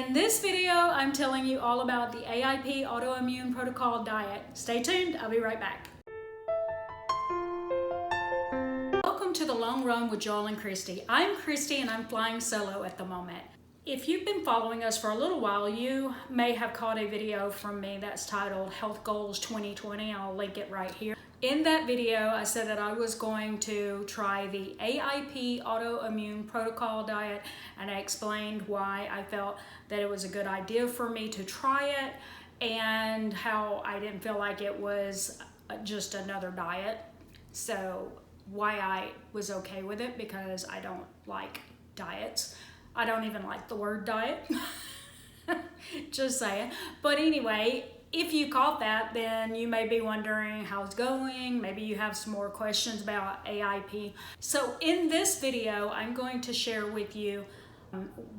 In this video, I'm telling you all about the AIP Autoimmune Protocol Diet. Stay tuned, I'll be right back. Welcome to the Long Run with Joel and Christy. I'm Christy and I'm flying solo at the moment. If you've been following us for a little while, you may have caught a video from me that's titled Health Goals 2020. I'll link it right here. In that video, I said that I was going to try the AIP Autoimmune Protocol Diet, and I explained why I felt that it was a good idea for me to try it and how I didn't feel like it was just another diet. So why I was okay with it, because I don't like diets. I don't even like the word diet. Just saying. But anyway, if you caught that, then you may be wondering how it's going. Maybe you have some more questions about AIP. So in this video, I'm going to share with you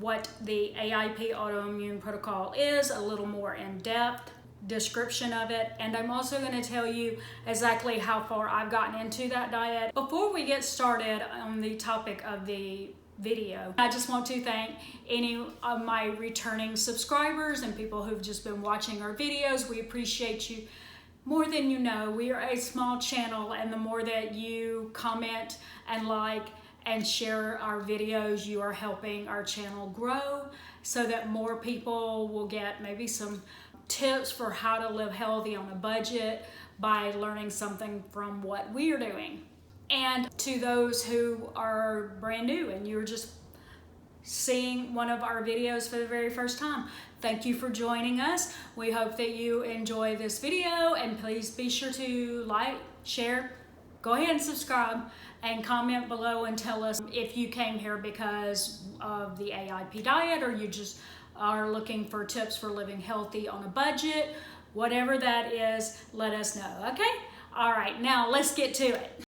what the AIP Autoimmune Protocol is, a little more in-depth description of it, and I'm also going to tell you exactly how far I've gotten into that diet. Before we get started on the topic of the video, I just want to thank any of my returning subscribers and people who've just been watching our videos. We appreciate you more than you know. We are a small channel, and the more that you comment and like and share our videos, you are helping our channel grow so that more people will get maybe some tips for how to live healthy on a budget by learning something from what we are doing. And to those who are brand new and you're just seeing one of our videos for the very first time, thank you for joining us. We hope that you enjoy this video, and please be sure to like, share, go ahead and subscribe, and comment below and tell us if you came here because of the AIP diet or you just are looking for tips for living healthy on a budget. Whatever that is, let us know, okay? All right, now let's get to it.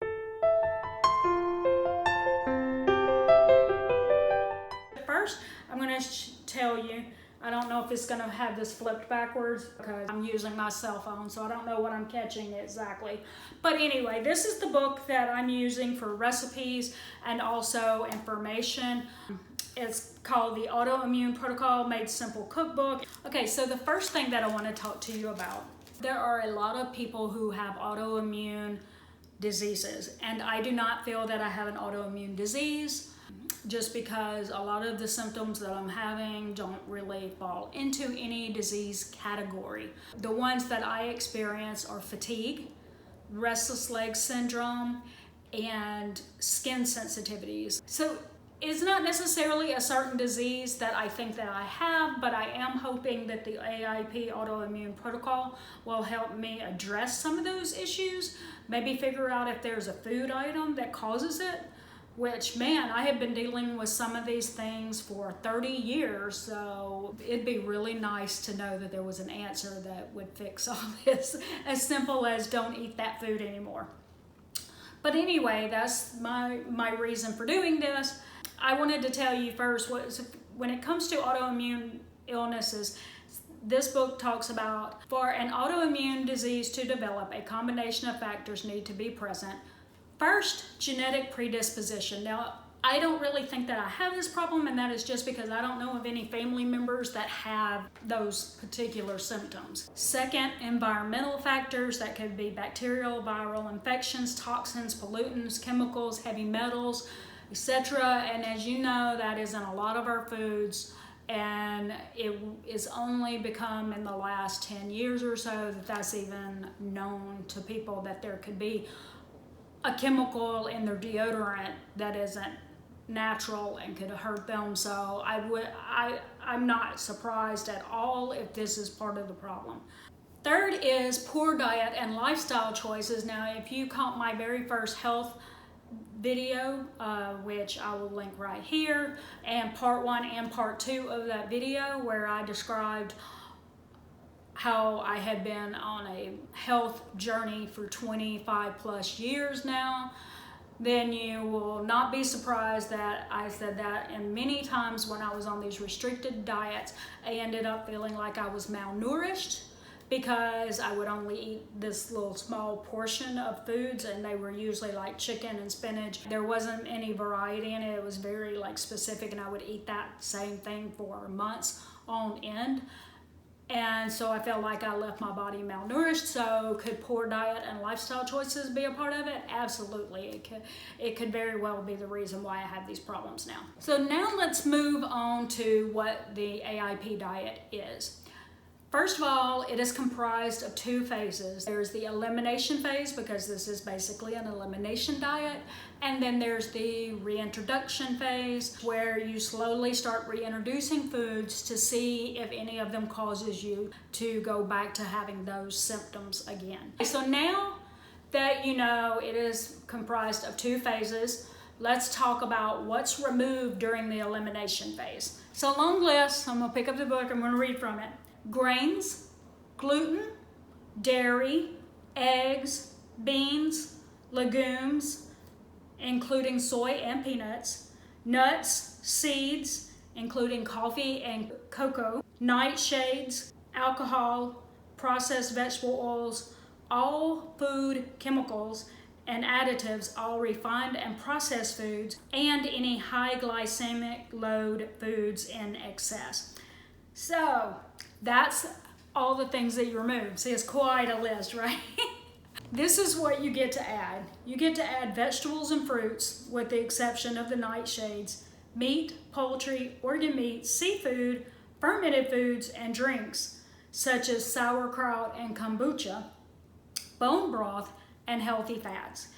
First, I'm going to tell you, I don't know if it's going to have this flipped backwards because I'm using my cell phone, so I don't know what I'm catching exactly. But anyway, this is the book that I'm using for recipes and also information. It's called the Autoimmune Protocol Made Simple Cookbook. Okay, so the first thing that I want to talk to you about, there are a lot of people who have autoimmune diseases, and I do not feel that I have an autoimmune disease, just because a lot of the symptoms that I'm having don't really fall into any disease category. The ones that I experience are fatigue, restless leg syndrome, and skin sensitivities. So it's not necessarily a certain disease that I think that I have, but I am hoping that the AIP Autoimmune Protocol will help me address some of those issues, maybe figure out if there's a food item that causes it. Which, man, I have been dealing with some of these things for 30 years, so it'd be really nice to know that there was an answer that would fix all this, as simple as don't eat that food anymore. But anyway, that's my reason for doing this. I wanted to tell you first, when it comes to autoimmune illnesses, this book talks about, for an autoimmune disease to develop, a combination of factors need to be present. First, genetic predisposition. Now, I don't really think that I have this problem, and that is just because I don't know of any family members that have those particular symptoms. Second, environmental factors. That could be bacterial, viral infections, toxins, pollutants, chemicals, heavy metals, etc. And as you know, that is in a lot of our foods, and it is only become in the last 10 years or so that that's even known to people that there could be a chemical in their deodorant that isn't natural and could hurt them. So I'm not surprised at all if this is part of the problem. Third is poor diet and lifestyle choices. Now, if you caught my very first health video, which I will link right here, and part 1 and part 2 of that video where I described how I had been on a health journey for 25 plus years now, then you will not be surprised that I said that. And many times when I was on these restricted diets, I ended up feeling like I was malnourished because I would only eat this little small portion of foods, and they were usually like chicken and spinach. There wasn't any variety in it. It was very like specific, and I would eat that same thing for months on end. And so I felt like I left my body malnourished. So could poor diet and lifestyle choices be a part of it? Absolutely. It could very well be the reason why I have these problems now. So now let's move on to what the AIP diet is. First of all, it is comprised of 2 phases. There's the elimination phase, because this is basically an elimination diet. And then there's the reintroduction phase, where you slowly start reintroducing foods to see if any of them causes you to go back to having those symptoms again. So now that you know it is comprised of 2 phases, let's talk about what's removed during the elimination phase. So long list, I'm gonna pick up the book, I'm gonna read from it. Grains, gluten, dairy, eggs, beans, legumes, including soy and peanuts, nuts, seeds, including coffee and cocoa, nightshades, alcohol, processed vegetable oils, all food chemicals and additives, all refined and processed foods, and any high glycemic load foods in excess. So that's all the things that you remove. See, it's quite a list, right? This is what you get to add. You get to add vegetables and fruits, with the exception of the nightshades, meat, poultry, organ meat, seafood, fermented foods, and drinks, such as sauerkraut and kombucha, bone broth, and healthy fats.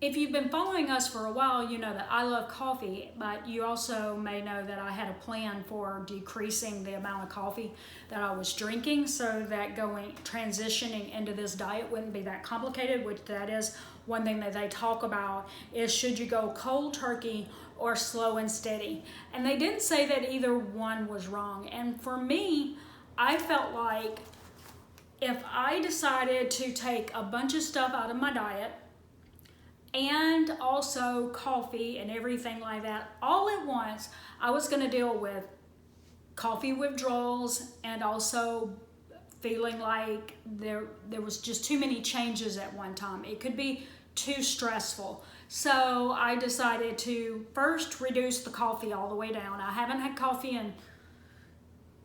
If you've been following us for a while, you know that I love coffee, but you also may know that I had a plan for decreasing the amount of coffee that I was drinking, so that transitioning into this diet wouldn't be that complicated, which that is one thing that they talk about, is should you go cold turkey or slow and steady. And they didn't say that either one was wrong. And for me, I felt like if I decided to take a bunch of stuff out of my diet, and also coffee and everything like that, all at once, I was going to deal with coffee withdrawals and also feeling like there was just too many changes at one time. It could be too stressful. So I decided to first reduce the coffee all the way down. I haven't had coffee in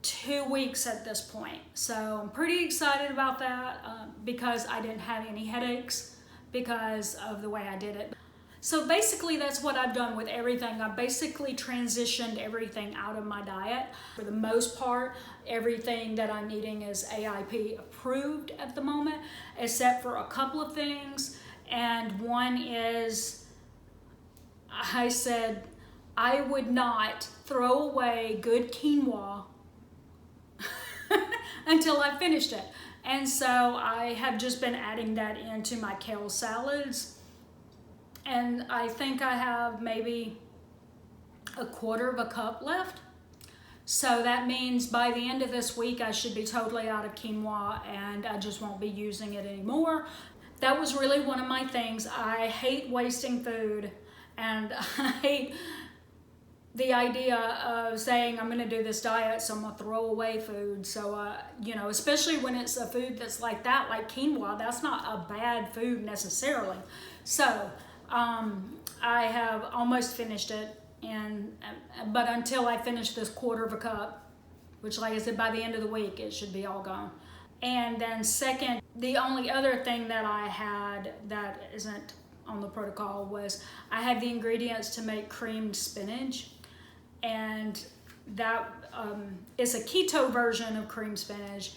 2 weeks at this point. So I'm pretty excited about that because I didn't have any headaches because of the way I did it. So basically that's what I've done with everything. I basically transitioned everything out of my diet. For the most part, everything that I'm eating is AIP approved at the moment, except for a couple of things. And one is, I said I would not throw away good quinoa until I finished it. And so I have just been adding that into my kale salads. And I think I have maybe a quarter of a cup left. So that means by the end of this week, I should be totally out of quinoa and I just won't be using it anymore. That was really one of my things. I hate wasting food, and I hate the idea of saying I'm gonna do this diet, so I'm gonna throw away food. So, you know, especially when it's a food that's like that, like quinoa, that's not a bad food necessarily. So, I have almost finished it, but until I finish this quarter of a cup, which like I said, by the end of the week, it should be all gone. And then second, the only other thing that I had that isn't on the protocol was I had the ingredients to make creamed spinach. And that is a keto version of cream spinach.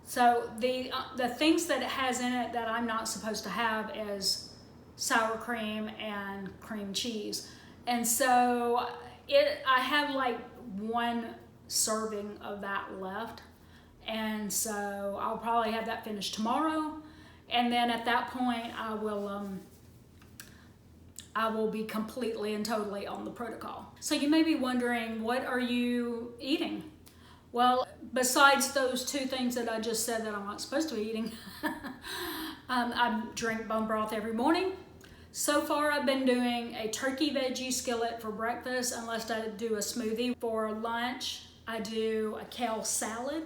So the things that it has in it that I'm not supposed to have is sour cream and cream cheese. And so I have like 1 serving of that left. And so I'll probably have that finished tomorrow. And then at that point, I will be completely and totally on the protocol. So you may be wondering, what are you eating? Well, besides those 2 things that I just said that I'm not supposed to be eating, I drink bone broth every morning. So far, I've been doing a turkey veggie skillet for breakfast, unless I do a smoothie. For lunch, I do a kale salad.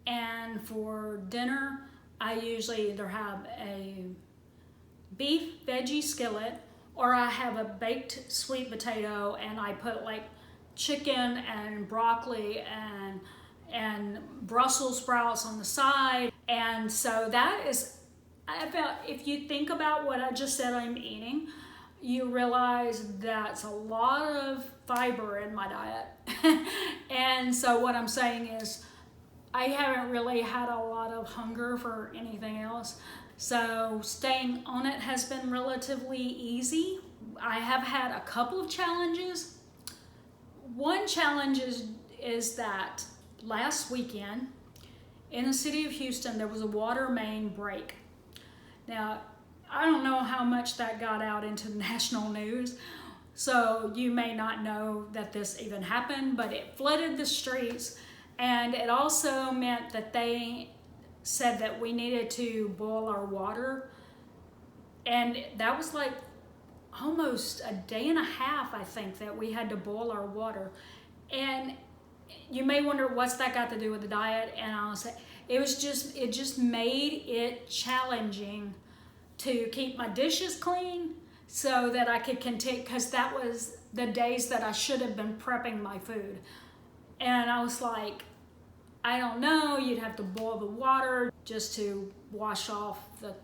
And for dinner, I usually either have a beef veggie skillet, or I have a baked sweet potato and I put like chicken and broccoli and Brussels sprouts on the side. And so that is, I felt, if you think about what I just said I'm eating, you realize that's a lot of fiber in my diet. And so what I'm saying is I haven't really had a lot of hunger for anything else. So staying on it has been relatively easy. I have had a couple of challenges. One challenge is that last weekend in the city of Houston, there was a water main break. Now, I don't know how much that got out into the national news, so you may not know that this even happened, but it flooded the streets, and it also meant that they said that we needed to boil our water, and that was like almost a day and a half, I think, that we had to boil our water. And you may wonder, what's that got to do with the diet? And I'll say, it just made it challenging to keep my dishes clean so that I could continue, because that was the days that I should have been prepping my food. And I was like, I don't know, you'd have to boil the water just to wash off the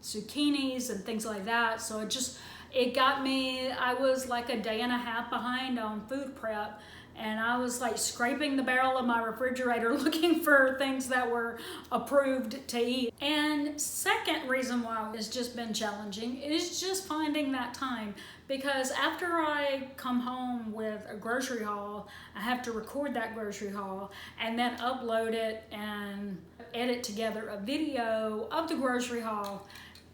zucchinis and things like that. So it got me, I was like a day and a half behind on food prep. And I was like scraping the barrel of my refrigerator looking for things that were approved to eat. And second reason why it's just been challenging is just finding that time. Because after I come home with a grocery haul, I have to record that grocery haul and then upload it and edit together a video of the grocery haul.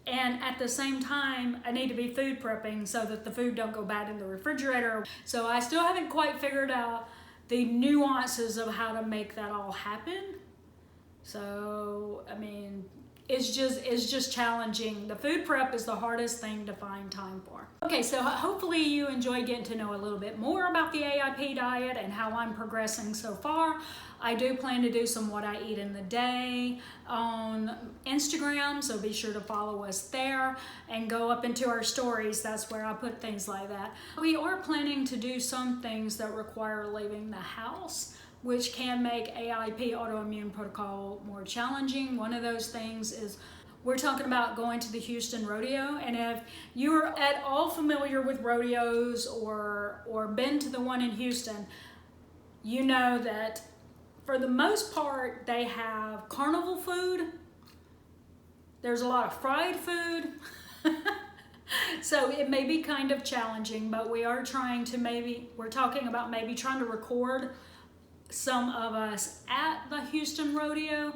And at the same time, I need to be food prepping so that the food don't go bad in the refrigerator. So I still haven't quite figured out the nuances of how to make that all happen. So, I mean, it's just challenging. The food prep is the hardest thing to find time for. Okay, so hopefully you enjoyed getting to know a little bit more about the AIP diet and how I'm progressing so far. I do plan to do some what I eat in the day on Instagram, so be sure to follow us there and go up into our stories. That's where I put things like that. We are planning to do some things that require leaving the house, which can make AIP Autoimmune Protocol more challenging. One of those things is we're talking about going to the Houston rodeo, and if you're at all familiar with rodeos or been to the one in Houston, you know that for the most part, they have carnival food. There's a lot of fried food. So it may be kind of challenging, but we are trying to we're talking about maybe trying to record some of us at the Houston rodeo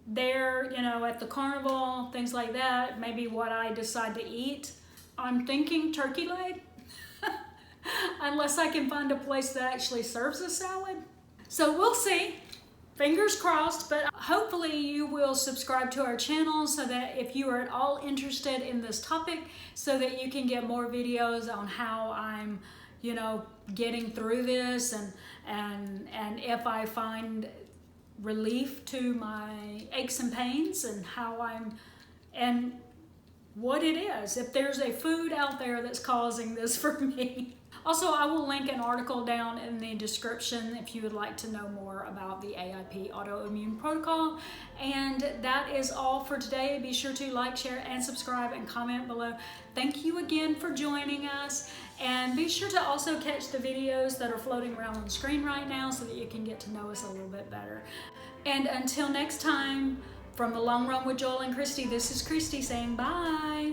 there, you know, at the carnival, things like that, maybe what I decide to eat. I'm thinking turkey leg, unless I can find a place that actually serves a salad. So we'll see, fingers crossed, but hopefully you will subscribe to our channel so that if you are at all interested in this topic, so that you can get more videos on how I'm, you know, getting through this and if I find relief to my aches and pains and and what it is, if there's a food out there that's causing this for me. Also, I will link an article down in the description if you would like to know more about the AIP Autoimmune Protocol. And that is all for today. Be sure to like, share, and subscribe and comment below. Thank you again for joining us. And be sure to also catch the videos that are floating around on the screen right now so that you can get to know us a little bit better. And until next time, from the Long Run with Joel and Christy, this is Christy saying bye.